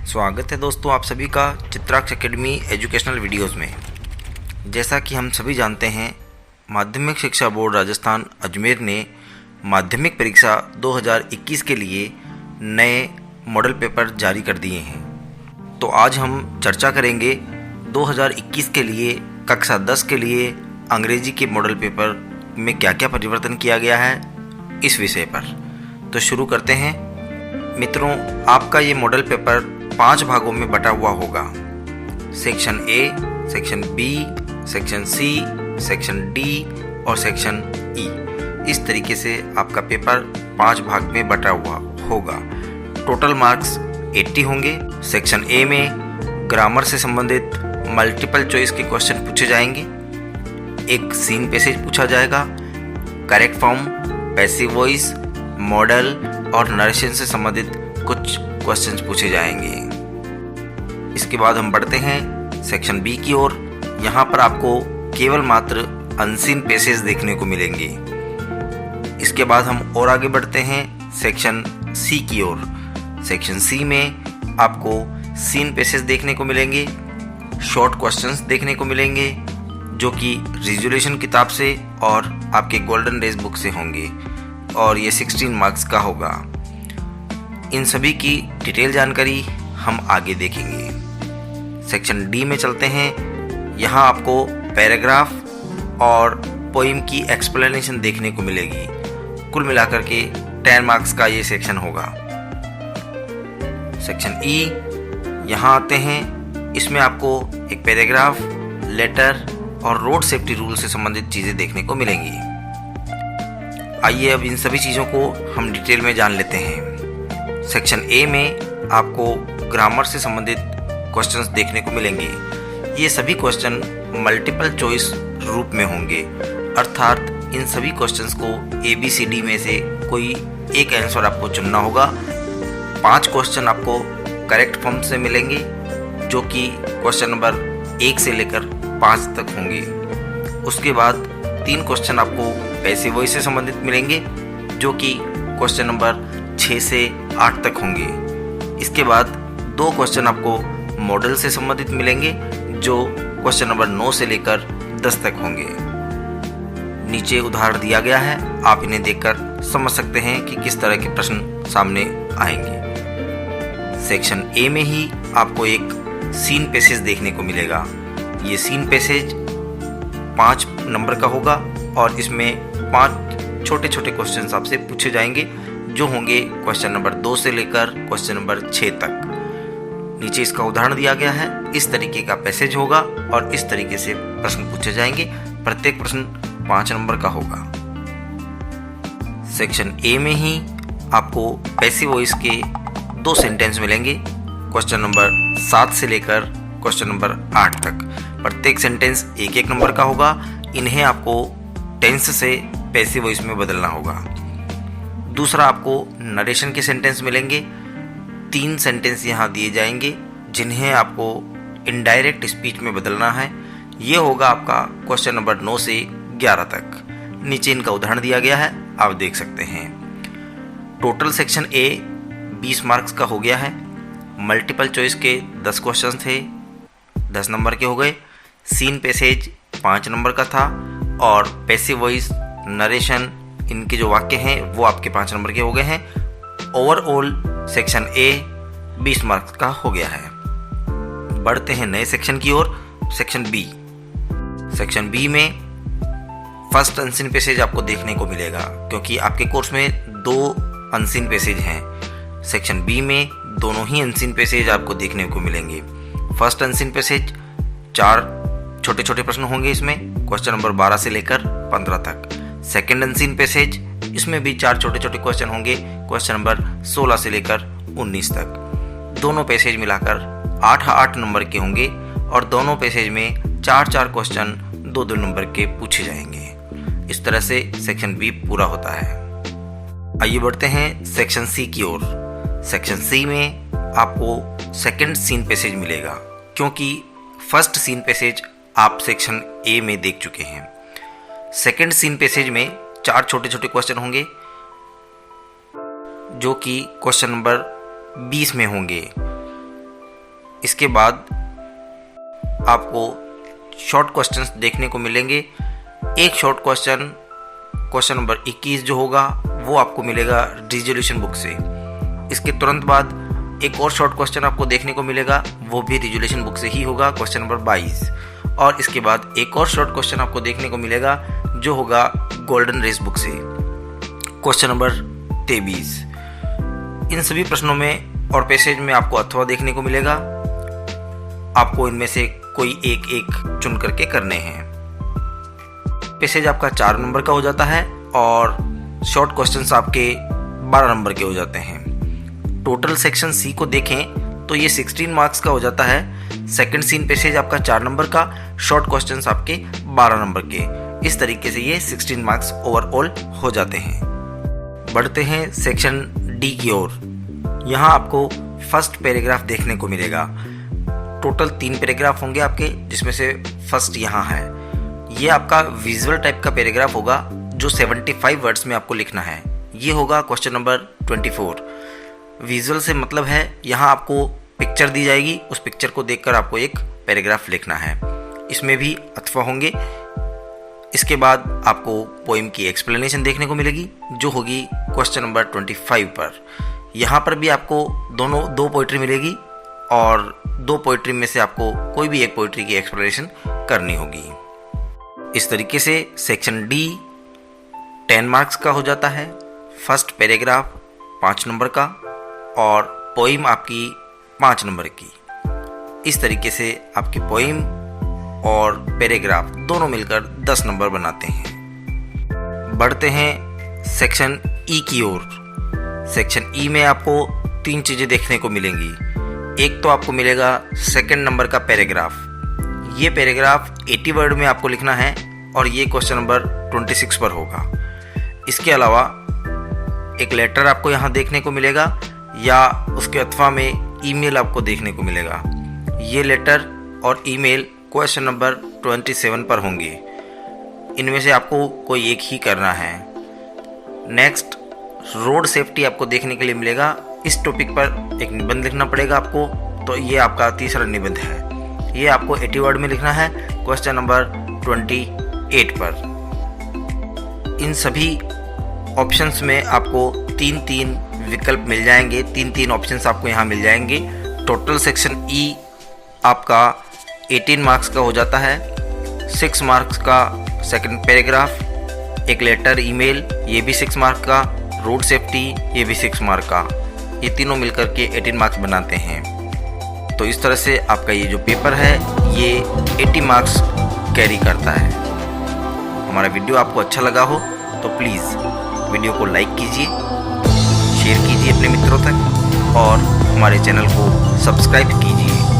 स्वागत है दोस्तों आप सभी का चित्राक्ष एकेडमी एजुकेशनल वीडियोस में। जैसा कि हम सभी जानते हैं, माध्यमिक शिक्षा बोर्ड राजस्थान अजमेर ने माध्यमिक परीक्षा 2021 के लिए नए मॉडल पेपर जारी कर दिए हैं। तो आज हम चर्चा करेंगे 2021 के लिए कक्षा 10 के लिए अंग्रेजी के मॉडल पेपर में क्या क्या परिवर्तन किया गया है इस विषय पर। तो शुरू करते हैं। मित्रों, आपका ये मॉडल पेपर 5 भागों में बटा हुआ होगा। Section A, section B, section C, section D और सेक्शन ई। इस तरीके से आपका पेपर 5 भाग में बटा हुआ होगा। टोटल मार्क्स 80 होंगे। सेक्शन ए में ग्रामर से संबंधित मल्टीपल चॉइस के क्वेश्चन पूछे जाएंगे। एक सीन पैसेज पूछा जाएगा। Correct form, passive voice, model और नरेशन से संबंधित कुछ क्वेश्चंस पूछे जाएंगे। इसके बाद हम बढ़ते हैं सेक्शन बी की ओर। यहाँ पर आपको केवल मात्र अनसीन पैसेज देखने को मिलेंगे। इसके बाद हम और आगे बढ़ते हैं सेक्शन सी की ओर। सेक्शन सी में आपको सीन पैसेज देखने को मिलेंगे, शॉर्ट क्वेश्चंस देखने को मिलेंगे जो कि रिजोल्यूशन किताब से और आपके गोल्डन डेज बुक से होंगे और ये 16 मार्क्स का होगा। इन सभी की डिटेल जानकारी हम आगे देखेंगे। सेक्शन डी में चलते हैं। यहाँ आपको पैराग्राफ और पोइम की एक्सप्लेनेशन देखने को मिलेगी। कुल मिलाकर के 10 मार्क्स का ये सेक्शन होगा। सेक्शन ई, यहाँ आते हैं। इसमें आपको एक पैराग्राफ, लेटर और रोड सेफ्टी रूल से संबंधित चीज़ें देखने को मिलेंगी। आइए अब इन सभी चीज़ों को हम डिटेल में जान लेते हैं। सेक्शन ए में आपको ग्रामर से संबंधित क्वेश्चंस देखने को मिलेंगे। ये सभी क्वेश्चन मल्टीपल चॉइस रूप में होंगे, अर्थात इन सभी क्वेश्चंस को ABCD में से कोई एक आंसर आपको चुनना होगा। 5 क्वेश्चन आपको करेक्ट फॉर्म से मिलेंगे जो कि क्वेश्चन नंबर 1 से लेकर 5 तक होंगे। उसके बाद 3 क्वेश्चन आपको पैसिव वॉइस से संबंधित मिलेंगे जो कि क्वेश्चन नंबर 6 से 8 तक होंगे। इसके बाद 2 क्वेश्चन आपको मॉडल से संबंधित मिलेंगे जो क्वेश्चन नंबर 9 से लेकर 10 तक होंगे। नीचे उदाहरण दिया गया है, आप इन्हें देखकर समझ सकते हैं कि किस तरह के प्रश्न सामने आएंगे। सेक्शन ए में ही आपको एक सीन पैसेज देखने को मिलेगा। ये सीन पैसेज 5 नंबर का होगा और इसमें 5 छोटे छोटे क्वेश्चन आपसे पूछे जाएंगे जो होंगे क्वेश्चन नंबर 2 से लेकर क्वेश्चन नंबर 6 तक। नीचे इसका उदाहरण दिया गया है। इस तरीके का पैसेज होगा और इस तरीके से प्रश्न पूछे जाएंगे। प्रत्येक प्रश्न 5 नंबर का होगा। सेक्शन ए में ही आपको पैसिव वॉइस के 2 सेंटेंस मिलेंगे क्वेश्चन नंबर 7 से लेकर क्वेश्चन नंबर 8 तक। प्रत्येक सेंटेंस 1-1 नंबर का होगा। इन्हें आपको टेंस से पैसिव वॉइस में बदलना होगा। दूसरा, आपको नरेशन के सेंटेंस मिलेंगे। 3 सेंटेंस यहाँ दिए जाएंगे जिन्हें आपको इनडायरेक्ट स्पीच में बदलना है। ये होगा आपका क्वेश्चन नंबर 9 से 11 तक। नीचे इनका उदाहरण दिया गया है, आप देख सकते हैं। टोटल सेक्शन ए 20 मार्क्स का हो गया है। मल्टीपल चॉइस के 10 क्वेश्चन थे, 10 नंबर के हो गए। सीन पैसेज 5 नंबर का था और पैसिव वॉइस, नरेशन, इनके जो वाक्य हैं वो आपके 5 नंबर के हो गए हैं। ओवरऑल सेक्शन ए 20 मार्क्स का हो गया है। बढ़ते हैं नए सेक्शन की ओर, सेक्शन बी। सेक्शन बी में फर्स्ट अनसीन पैसेज आपको देखने को मिलेगा क्योंकि आपके कोर्स में 2 अनसीन पैसेज हैं। सेक्शन बी में दोनों ही अनसीन पैसेज आपको देखने को मिलेंगे। फर्स्ट अनसीन पैसेज 4 छोटे छोटे प्रश्न होंगे इसमें, क्वेश्चन नंबर 12 से लेकर 15 तक। सेकेंड अनसीन पैसेज, इसमें भी 4 छोटे छोटे क्वेश्चन होंगे, क्वेश्चन नंबर 16 से लेकर 19 तक। दोनों पैसेज मिलाकर 8-8 नंबर के होंगे और दोनों पैसेज में 4-4 क्वेश्चन 2-2 नंबर के पूछे जाएंगे। इस तरह से सेक्शन बी पूरा होता है। आइए बढ़ते हैं सेक्शन सी की ओर। सेक्शन सी में आपको सेकेंड सीन पैसेज मिलेगा क्योंकि फर्स्ट सीन पैसेज आप सेक्शन ए में देख चुके हैं। सेकेंड सीन पैसेज में 4 छोटे छोटे क्वेश्चन होंगे जो कि क्वेश्चन नंबर 20 में होंगे। इसके बाद आपको शॉर्ट क्वेश्चंस देखने को मिलेंगे। एक शॉर्ट क्वेश्चन नंबर 21 जो होगा वो आपको मिलेगा रिजोल्यूशन बुक से। इसके तुरंत बाद एक और शॉर्ट क्वेश्चन आपको देखने को मिलेगा, वो भी रिजोल्यूशन बुक से ही होगा, क्वेश्चन नंबर 22। और इसके बाद एक और शॉर्ट क्वेश्चन आपको देखने को मिलेगा जो होगा गोल्डन रेस बुक से, क्वेश्चन नंबर 23। इन सभी प्रश्नों में और पैसेज में आपको अथवा देखने को मिलेगा। आपको इनमें से कोई एक चुन करके करने हैं। पैसेज आपका 4 नंबर का हो जाता है और शॉर्ट क्वेश्चंस आपके 12 नंबर के हो जाते हैं। टोटल सेक्शन सी को देखें तो ये 16 मार्क्स का हो जाता है। सेकंड सीन पैसेज आपका 4 नंबर का, शॉर्ट क्वेश्चंस आपके 12 नंबर के। इस तरीके से ये 16 मार्क्स ओवरऑल हो जाते हैं। बढ़ते हैं सेक्शन डी की ओर। यहाँ आपको फर्स्ट पैराग्राफ देखने को मिलेगा। टोटल 3 पैराग्राफ होंगे आपके, जिसमें से फर्स्ट यहाँ है। ये आपका विजुअल टाइप का पैराग्राफ होगा जो 75 वर्ड्स में आपको लिखना है। ये होगा क्वेश्चन नंबर 24। विजुअल से मतलब है यहाँ आपको पिक्चर दी जाएगी, उस पिक्चर को देखकर आपको एक पैराग्राफ लिखना है। इसमें भी अथवा होंगे। इसके बाद आपको पोइम की एक्सप्लेनेशन देखने को मिलेगी जो होगी क्वेश्चन नंबर 25 पर। यहाँ पर भी आपको दो पोइट्री मिलेगी और 2 पोइट्री में से आपको कोई भी एक पोइट्री की एक्सप्लेनेशन करनी होगी। इस तरीके से सेक्शन डी 10 मार्क्स का हो जाता है। फर्स्ट पैराग्राफ 5 नंबर का और पोइम आपकी 5 नंबर की। इस तरीके से आपकी पोइम और पैराग्राफ दोनों मिलकर 10 नंबर बनाते हैं। बढ़ते हैं सेक्शन ई की ओर। सेक्शन ई में आपको 3 चीज़ें देखने को मिलेंगी। एक तो आपको मिलेगा सेकंड नंबर का पैराग्राफ। ये पैराग्राफ 80 वर्ड में आपको लिखना है और ये क्वेश्चन नंबर 26 पर होगा। इसके अलावा एक लेटर आपको यहाँ देखने को मिलेगा या उसके अथवा में ईमेल आपको देखने को मिलेगा। ये लेटर और ईमेल क्वेश्चन नंबर 27 पर होंगे। इनमें से आपको कोई एक ही करना है। नेक्स्ट रोड सेफ्टी आपको देखने के लिए मिलेगा। इस टॉपिक पर एक निबंध लिखना पड़ेगा आपको, तो ये आपका तीसरा निबंध है। ये आपको 80 वर्ड में लिखना है क्वेश्चन नंबर 28 पर। इन सभी ऑप्शंस में आपको 3 विकल्प मिल जाएंगे, 3 ऑप्शंस आपको यहाँ मिल जाएंगे। टोटल सेक्शन ई आपका 18 मार्क्स का हो जाता है। 6 मार्क्स का सेकंड पैराग्राफ, एक लेटर ईमेल ये भी 6 मार्क का, रोड सेफ्टी ये भी 6 मार्क का। ये तीनों मिलकर के 18 मार्क्स बनाते हैं। तो इस तरह से आपका ये जो पेपर है ये 80 मार्क्स कैरी करता है। हमारा वीडियो आपको अच्छा लगा हो तो प्लीज़ वीडियो को लाइक कीजिए, शेयर कीजिए अपने मित्रों तक और हमारे चैनल को सब्सक्राइब कीजिए।